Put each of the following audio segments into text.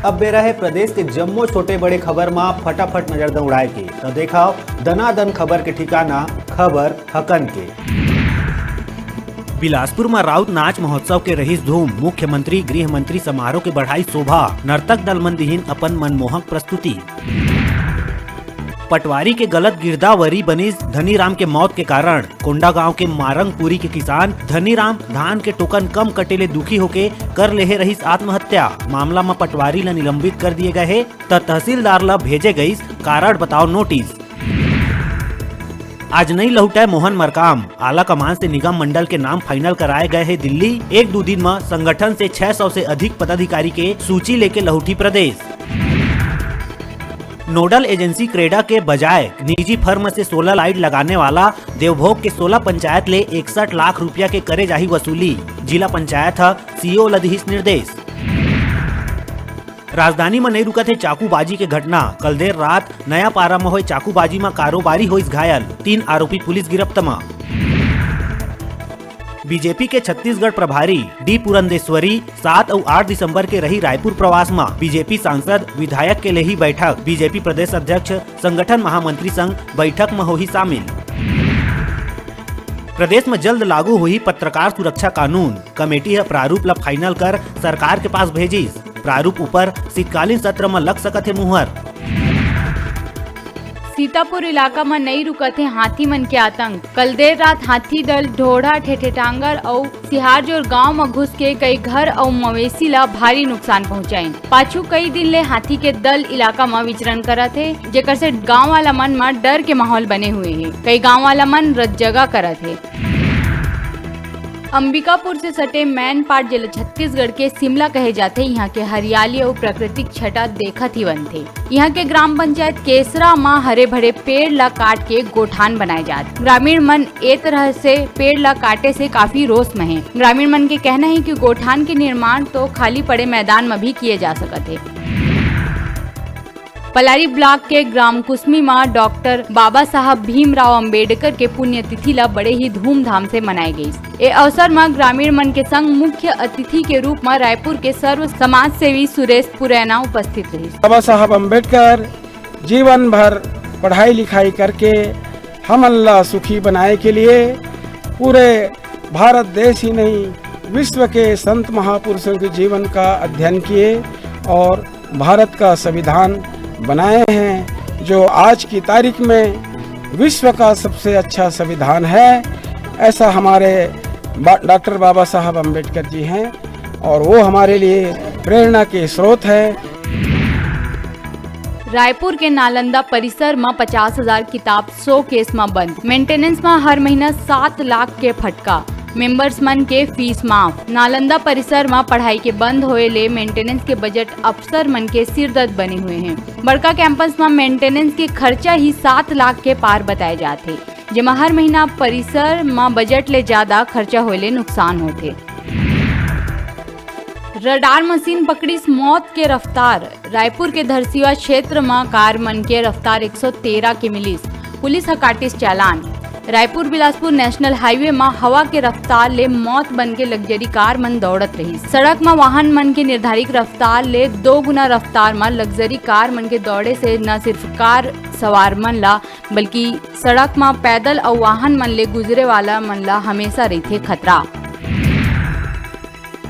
अब बेरा है प्रदेश के जम्मो छोटे बड़े खबर में फटाफट नजर दौड़ाए के तो देखा दनादन खबर के ठिकाना खबर हकन के। बिलासपुर में राउत नाच महोत्सव के रहीस धूम, मुख्यमंत्री गृह मंत्री समारोह के बढ़ाई शोभा, नर्तक दल मन दिहिन अपन मनमोहक प्रस्तुति। पटवारी के गलत गिरदावरी बनीस धनीराम के मौत के कारण कोंडा गांव के मारंगपुरी के किसान धनीराम धान के टोकन कम कटेले दुखी होके कर लेहे रहीस आत्महत्या। मामला में पटवारी ला निलंबित कर दिए गए है तो तहसीलदार ला भेजे गईस कारण बताओ नोटिस। आज नहीं लौटे मोहन मरकाम, आला कमान से निगम मंडल के नाम फाइनल कराए गए हैं दिल्ली। एक दो दिन में संगठन से 600 से अधिक पदाधिकारी के सूची लेके लौटी प्रदेश। नोडल एजेंसी क्रेडा के बजाय निजी फर्म से सोलर लाइट लगाने वाला देवभोग के 16 पंचायत ले 61 लाख रुपया के करे जाही वसूली। जिला पंचायत सीओ लदिहिस निर्देश। राजधानी में नहीं रुका थे चाकूबाजी के घटना, कल देर रात नया पारा में हुई चाकूबाजी में कारोबारी हुई घायल, 3 आरोपी पुलिस गिरफ्त में। बीजेपी के छत्तीसगढ़ प्रभारी डी पुरंदेश्वरी 7 और 8 दिसंबर के रही रायपुर प्रवास में। बीजेपी सांसद विधायक के लिए ही बैठक, बीजेपी प्रदेश अध्यक्ष संगठन महामंत्री संघ बैठक में हो ही शामिल। प्रदेश में जल्द लागू हुई पत्रकार सुरक्षा कानून, कमेटी है प्रारूप ला फाइनल कर सरकार के पास भेजिस। प्रारूप ऊपर शीतकालीन सत्र में लग सकत है मुहर। सीतापुर इलाका में नहीं रुकत है हाथी मन के आतंक, कल देर रात हाथी दल ढोढ़ा ठेठेटांगर और सिहारजोर गांव में घुस के कई घर और मवेशी ला भारी नुकसान पहुंचाइन। पाछू कई दिन ले हाथी के दल इलाका में विचरण करत है, जेकर से गांव वाला मन में डर के माहौल बने हुए है। कई गांव वाला मन रत जगह करत है। अंबिकापुर से सटे मैनपाट जिला छत्तीसगढ़ के शिमला कहे जाते यहाँ के हरियाली और प्राकृतिक छटा देखत ही बनते। यहाँ के ग्राम पंचायत केसरा माँ हरे भरे पेड़ ला काट के गोठान बनाए जाते। ग्रामीण मन ए तरह से पेड़ ला काटे से काफी रोष में है। ग्रामीण मन के कहना है कि गोठान के निर्माण तो खाली पड़े मैदान में भी किए जा सकते है। पलारी ब्लॉक के ग्राम कुसमी में डॉक्टर बाबा साहब भीमराव अंबेडकर के पुण्यतिथि ला बड़े ही धूमधाम से मनाई गई। ए अवसर में ग्रामीण मन के संग मुख्य अतिथि के रूप में रायपुर के सर्व समाज सेवी सुरेश पुरैना उपस्थित रहे। बाबा साहब अम्बेडकर जीवन भर पढ़ाई लिखाई करके हम अल्लाह सुखी बनाए के लिए पूरे भारत देश ही नहीं विश्व के संत महापुरुषों के जीवन का अध्ययन किए और भारत का संविधान बनाए हैं, जो आज की तारीख में विश्व का सबसे अच्छा संविधान है। ऐसा हमारे डॉक्टर बाबा साहब अम्बेडकर जी हैं और वो हमारे लिए प्रेरणा के स्रोत है। रायपुर के नालंदा परिसर में 50,000 किताब 100 केस में बंद, मेंटेनेंस में हर महीना 7 लाख के फटका, मेंबर्स मन के फीस माफ। नालंदा परिसर में पढ़ाई के बंद होए ले मेंटेनेंस के बजट अफसर मन के सिरदर्द बने हुए हैं। बड़का कैंपस में मेंटेनेंस के खर्चा ही 7 लाख के पार बताए जाते, जेमा हर महीना परिसर में बजट ले ज्यादा खर्चा होए ले नुकसान होते। रडार मशीन पकड़ीस मौत के रफ्तार, रायपुर के धरसीवा क्षेत्र में कार मन के रफ्तार 113 के मिलिस, पुलिस हकाटिस चालान। रायपुर बिलासपुर नेशनल हाईवे में हवा के रफ्तार ले मौत बन के लग्जरी कार मन दौड़त रही। सड़क में वाहन मन के निर्धारित रफ्तार ले 2 गुना रफ्तार में लग्जरी कार मन के दौड़े से न सिर्फ कार सवार मन ला बल्कि सड़क में पैदल और वाहन मन ले गुजरे वाला मन ला हमेशा रहते खतरा।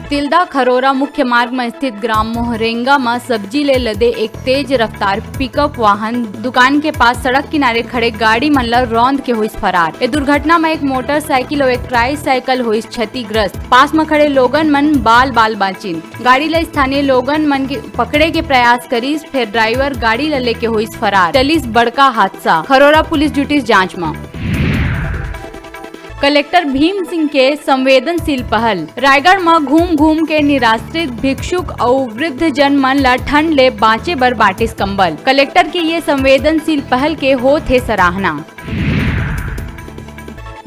तिल्दा खरोरा मुख्य मार्ग में स्थित ग्राम मोहरेंगा में सब्जी ले लदे एक तेज रफ्तार पिकअप वाहन दुकान के पास सड़क किनारे खड़े गाड़ी मन ला रौंद के हुई फरार। ए दुर्घटना में एक मोटरसाइकिल और एक ट्राईसाइकिल हुई क्षतिग्रस्त। पास में खड़े लोगन मन बाल बाचिन। गाड़ी ला स्थानीय लोगन मन के पकड़े के प्रयास करीस, फिर ड्राइवर गाड़ी ला लेके हुई फरार। चलिस बड़का हादसा, खरोरा पुलिस जुटिस जांच में। कलेक्टर भीम सिंह के संवेदनशील पहल, रायगढ़ में घूम घूम के निराश्रित भिक्षुक और वृद्ध जन मन ला ठंड ले बाँचे बर बाटिस कंबल। कलेक्टर के ये संवेदनशील पहल के हो थे सराहना।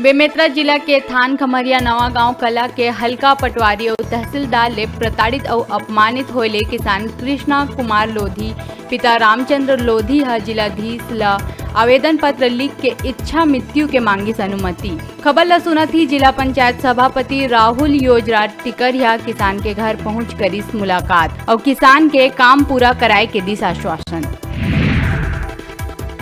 बेमेतरा जिला के थान खमरिया नवा गांव कला के हल्का पटवारी और तहसीलदार ले प्रताड़ित और अपमानित होले किसान कृष्णा कुमार लोधी पिता रामचंद्र लोधी जिलाधीश ला आवेदन पत्र लिख के इच्छा मृत्यु के मांगी अनुमति। खबर ला सुना थी जिला पंचायत सभापति राहुल योजराज टिकरिया किसान के घर पहुँच कर इस मुलाकात और किसान के काम पूरा कराए के दिस आश्वासन।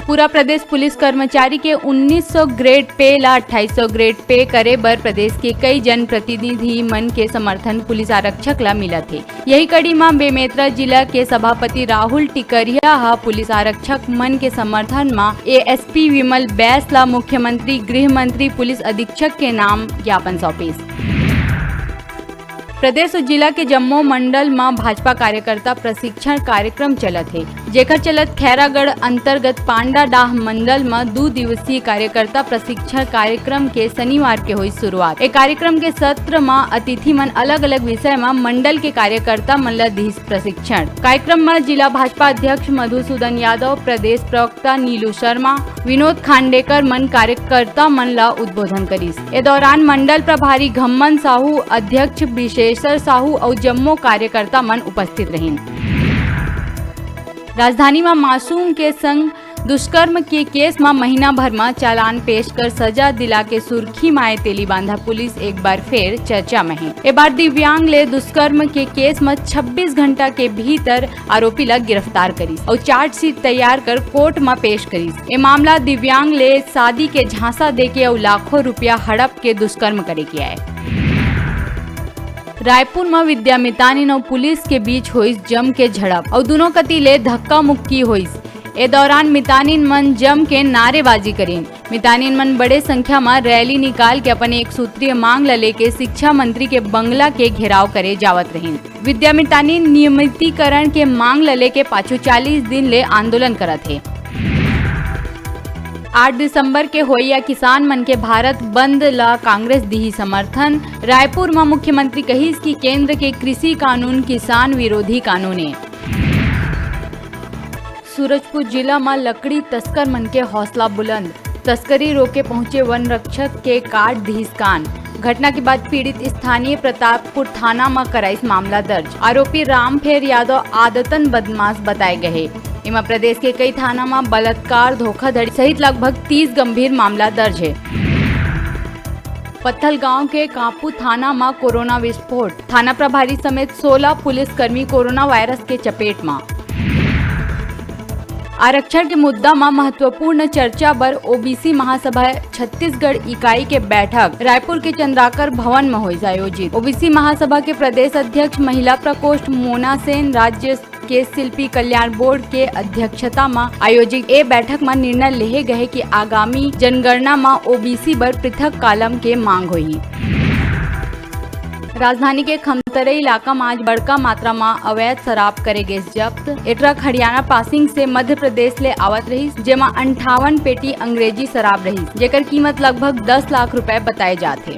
पूरा प्रदेश पुलिस कर्मचारी के 1900 ग्रेड पे ला 2800 ग्रेड पे करे बर प्रदेश के कई जनप्रतिनिधि मन के समर्थन पुलिस आरक्षक ला मिला थे। यही कड़ी में बेमेतरा जिला के सभापति राहुल टिकरिया पुलिस आरक्षक मन के समर्थन में एएसपी विमल बैस ला मुख्यमंत्री, गृह मंत्री, पुलिस अधीक्षक के नाम ज्ञापन सौंपिस। प्रदेश और जिला के जम्मू मंडल में भाजपा कार्यकर्ता प्रशिक्षण कार्यक्रम चलत है, जेकर चलत खैरागढ़ अंतर्गत पांडाडाह मंडल में 2 दिवसीय कार्यकर्ता प्रशिक्षण कार्यक्रम के शनिवार के हुई शुरुआत। एक कार्यक्रम के सत्र में अतिथि मन अलग अलग विषय में मंडल के कार्यकर्ता मन ला दिस प्रशिक्षण। कार्यक्रम में जिला भाजपा अध्यक्ष मधुसूदन यादव, प्रदेश प्रवक्ता नीलू शर्मा, विनोद खांडेकर मन कार्यकर्ता मन ला उद्बोधन करीस। ए दौरान मंडल प्रभारी घम्मन साहू, अध्यक्ष विशेषर साहू और जम्मू कार्यकर्ता मन उपस्थित रहिन। राजधानी में मासूम के संग दुष्कर्म के केस में महीना भर में चालान पेश कर सजा दिला के सुर्खी माए तेली बांधा पुलिस एक बार फिर चर्चा में है। ए बार दिव्यांग ले दुष्कर्म के केस में 26 घंटा के भीतर आरोपी ला गिरफ्तार करीस और चार्जशीट तैयार कर कोर्ट में पेश करीस। ये मामला दिव्यांग ले शादी के झांसा देके और लाखों रुपया हड़प के दुष्कर्म करे के आए। रायपुर में विद्या मितानिन और पुलिस के बीच हुई जम के झड़प और दोनों कतीले धक्का मुक्की हुई। ए दौरान मितानिन मन जम के नारेबाजी करीन। मितानिन मन बड़े संख्या में रैली निकाल के अपन एक सूत्रीय मांग लेके शिक्षा मंत्री के बंगला के घेराव करे जावत रहीन। विद्या मितानिन नियमितीकरण के मांग लेके पाछू 40 दिन ले आंदोलन करत है। 8 दिसंबर के होइया किसान मन के भारत बंद ला कांग्रेस दी समर्थन। रायपुर में मुख्यमंत्री कहिस कि केंद्र के कृषि कानून किसान विरोधी कानून है। सूरजपुर जिला में लकड़ी तस्कर मन के हौसला बुलंद, तस्करी रोके पहुंचे वन रक्षक के काट दीस कान। घटना के बाद पीड़ित स्थानीय प्रतापपुर थाना में कराइस मामला दर्ज। आरोपी रामफेर यादव आदतन बदमाश बताए गए। इमा प्रदेश के कई थाना में बलात्कार, धोखाधड़ी सहित लगभग 30 गंभीर मामला दर्ज है। पत्थल गांव के कापू थाना में कोरोना विस्फोट, थाना प्रभारी समेत 16 पुलिसकर्मी कोरोना वायरस के चपेट में। आरक्षण के मुद्दा में महत्वपूर्ण चर्चा पर ओबीसी महासभा छत्तीसगढ़ इकाई के बैठक रायपुर के चंद्राकर भवन में हुई आयोजित। ओबीसी महासभा के प्रदेश अध्यक्ष महिला प्रकोष्ठ मोना सेन, राज्य के शिल्पी कल्याण बोर्ड के अध्यक्षता में आयोजित ए बैठक में निर्णय ले गए कि आगामी जनगणना में ओबीसी पर पृथक कालम के मांग हुई। राजधानी के खमतरे इलाका में आज बड़का मात्रा में अवैध शराब करे गैस जब्त। ए ट्रक हरियाणा पासिंग से मध्य प्रदेश ले आवत रही, जेमा 58 पेटी अंग्रेजी शराब रही, जेकर कीमत लगभग 10 लाख रुपए बताए जाते।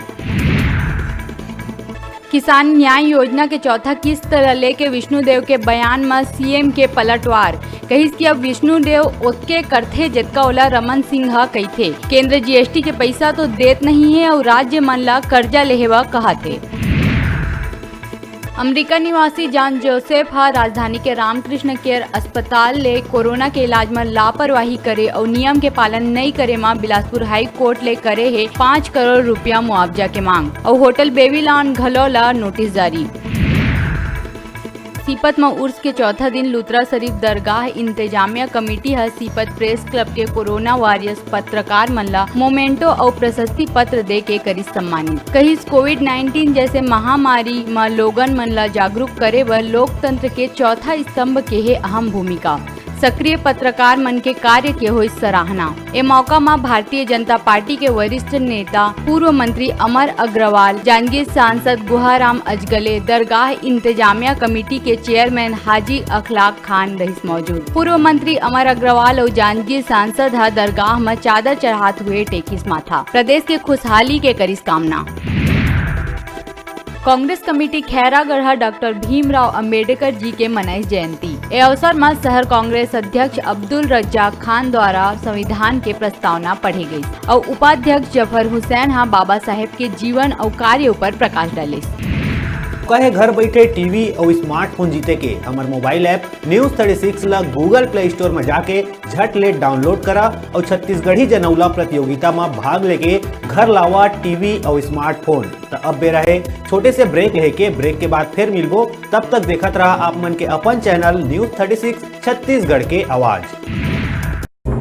किसान न्याय योजना के चौथा किस्त लेके विष्णुदेव के बयान में सीएम के पलटवार। कहिस कि अब विष्णुदेव ओतके करथे जितका ओला रमन सिंह कहिथे। केंद्र जीएसटी के पैसा तो देत नहीं है और राज्य मन ला कर्जा लेहेवा कहते। अमेरिका निवासी जॉन जोसेफ राजधानी के रामकृष्ण केयर अस्पताल ले कोरोना के इलाज में लापरवाही करे और नियम के पालन नहीं करे में बिलासपुर हाई कोर्ट ले करे है 5 करोड़ रुपया मुआवजा के मांग और होटल बेबीलॉन घलोला नोटिस जारी। सीपत में उर्स के चौथा दिन लुत्रा शरीफ दरगाह इंतजामिया कमेटी सीपत प्रेस क्लब के कोरोना वॉरियर्स पत्रकार मन ला मोमेंटो और प्रशस्ति पत्र दे के करी सम्मानित। कहीं कोविड-19 जैसे महामारी में लोगन मन ला जागरूक करे व लोकतंत्र के चौथा स्तंभ के है अहम भूमिका। सक्रिय पत्रकार मन के कार्य के हुई सराहना। ए मौका में भारतीय जनता पार्टी के वरिष्ठ नेता पूर्व मंत्री अमर अग्रवाल, जांजगीर सांसद गुहाराम अजगले, दरगाह इंतजामिया कमेटी के चेयरमैन हाजी अखलाक खान रहीस मौजूद। पूर्व मंत्री अमर अग्रवाल और जांजगीर सांसद दरगाह में चादर चढ़ाते हुए टेकिस माथा। प्रदेश के खुशहाली के करिस कामना। कांग्रेस कमेटी खैरागढ़ डॉक्टर भीमराव अंबेडकर जी के मनाई जयंती। ए अवसर में शहर कांग्रेस अध्यक्ष अब्दुल रज्जाक खान द्वारा संविधान के प्रस्तावना पढ़ी गई और उपाध्यक्ष जफर हुसैन बाबा साहेब के जीवन और कार्य पर प्रकाश डाले। कहे घर बैठे टीवी और स्मार्टफोन जीते के हमार मोबाइल ऐप न्यूज 36 ला गूगल प्ले स्टोर में जाके झट ले डाउनलोड करा और छत्तीसगढ़ी जनौला प्रतियोगिता में भाग लेके घर लावा टीवी और स्मार्टफोन। तो अब बेरा है छोटे से ब्रेक लेके, ब्रेक के बाद फिर मिलबो। तब तक देखत रहा आप मन के अपन चैनल न्यूज 36 छत्तीसगढ़ के आवाज।